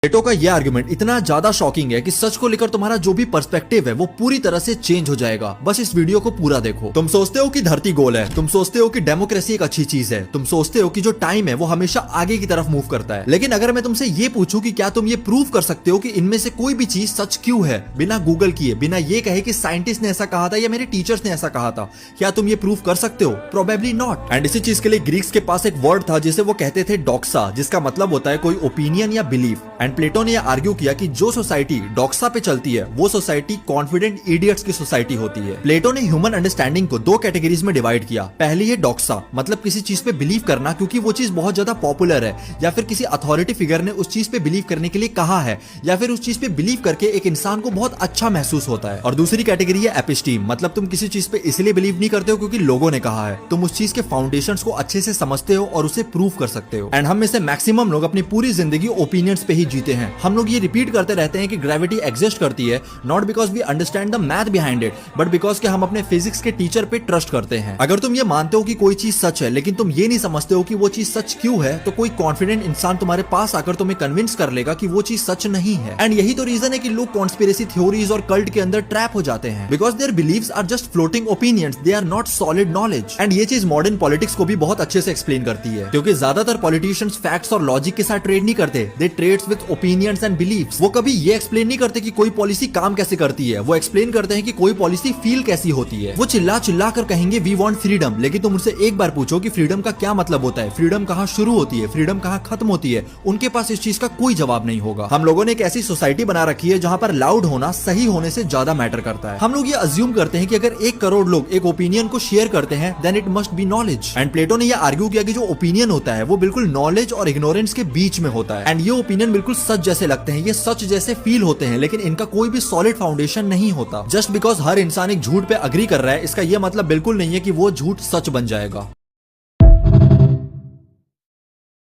प्लेटो का यह आर्गुमेंट इतना ज्यादा शॉकिंग है कि सच को लेकर तुम्हारा जो भी पर्सपेक्टिव है वो पूरी तरह से चेंज हो जाएगा। बस इस वीडियो को पूरा देखो। तुम सोचते हो कि धरती गोल है, तुम सोचते हो कि डेमोक्रेसी एक अच्छी चीज है, तुम सोचते हो कि जो टाइम है वो हमेशा आगे की तरफ मूव करता है। लेकिन अगर मैं तुमसे ये पूछूं कि क्या तुम ये प्रूव कर सकते हो कि इनमें से कोई भी चीज सच क्यों है, बिना गूगल किए, बिना ये कहे कि साइंटिस्ट ने ऐसा कहा था या मेरे टीचर्स ने ऐसा कहा था, क्या तुम ये प्रूव कर सकते हो? Probably not. एंड इसी चीज के लिए ग्रीक्स के पास एक वर्ड था जिसे वो कहते थे डॉक्सा, जिसका मतलब होता है कोई ओपिनियन या बिलीफ। एंड प्लेटो ने आर्ग्यू किया कि जो सोसाइटी डॉक्सा पे चलती है वो सोसाइटी कॉन्फिडेंट इडियट्स की सोसाइटी होती है। प्लेटो ने ह्यूमन अंडरस्टैंडिंग को दो कैटेगरीज में डिवाइड किया। पहली है डॉक्सा, मतलब किसी चीज पे बिलीव करना क्योंकि वो चीज बहुत ज्यादा पॉपुलर है, या फिर किसी अथॉरिटी फिगर ने उस चीज पे बिलीव करने के लिए कहा है, या फिर उस चीज पे बिलीव करके एक इंसान को बहुत अच्छा महसूस होता है। और दूसरी कैटेगरी है एपिस्टीम, मतलब तुम किसी चीज पे इसलिए बिलीव नहीं करते हो क्योंकि लोगों ने कहा है, तुम उस चीज के फाउंडेशंस को अच्छे से समझते हो और उसे प्रूव कर सकते हो। एंड हम में से मैक्सिमम लोग अपनी पूरी जिंदगी ओपिनियंस पे ही जीते हैं। हम लोग ये रिपीट करते रहते हैं कि ग्रेविटी एग्जिस्ट करती है, not because we understand the math behind it, but because कि हम अपने फिजिक्स के टीचर पे ट्रस्ट करते हैं। अगर तुम ये मानते हो कि कोई चीज सच है लेकिन तुम ये नहीं समझते हो कि वो चीज सच क्यों है, तो कोई कॉन्फिडेंट इंसान तुम्हारे पास आकर तुम्हें कन्विंस कर लेगा कि वो चीज सच नहीं है। एंड यही तो रीजन है कि लोग कॉन्स्पिरेसी थ्योरीज और कल्ट के अंदर ट्रैप हो जाते हैं, because their beliefs are just floating opinions, they are not solid knowledge. And ये चीज मॉडर्न पॉलिटिक्स को भी बहुत अच्छे से एक्सप्लेन करती है, क्योंकि ज्यादातर पॉलिटिशियंस फैक्ट्स और लॉजिक के साथ ट्रेड नहीं करते, they trades with opinions and believes. वो कभी ये एक्सप्लेन नहीं करते कि कोई पॉलिसी काम कैसे करती है, वो एक्सप्लेन करते हैं कि कोई पॉलिसी फील कैसी होती है। वो चिल्ला चिल्ला कर कहेंगे वी वांट फ्रीडम, लेकिन तुम उनसे एक बार पूछो कि फ्रीडम का क्या मतलब होता है, फ्रीडम कहाँ शुरू होती है, फ्रीडम कहाँ खत्म होती है, उनके पास इस चीज का कोई जवाब नहीं होगा। हम लोगों ने एक ऐसी सोसाइटी बना रखी है जहाँ पर लाउड होना सही होने से ज्यादा मैटर करता है। हम लोग ये अज्यूम करते हैं कि अगर 1 करोड़ लोग एक ओपिनियन को शेयर करते हैं then it must be knowledge. And Plato ने यह आर्ग्यू किया कि जो ओपिनियन होता है वो बिल्कुल नॉलेज और इग्नोरेंस के बीच में होता है। एंड ये ओपिनियन बिल्कुल सच जैसे लगते हैं, ये सच जैसे फील होते हैं, लेकिन इनका कोई भी सॉलिड फाउंडेशन नहीं होता। जस्ट बिकॉज हर इंसान एक झूठ पे अग्री कर रहा है, इसका यह मतलब बिल्कुल नहीं है कि वो झूठ सच बन जाएगा।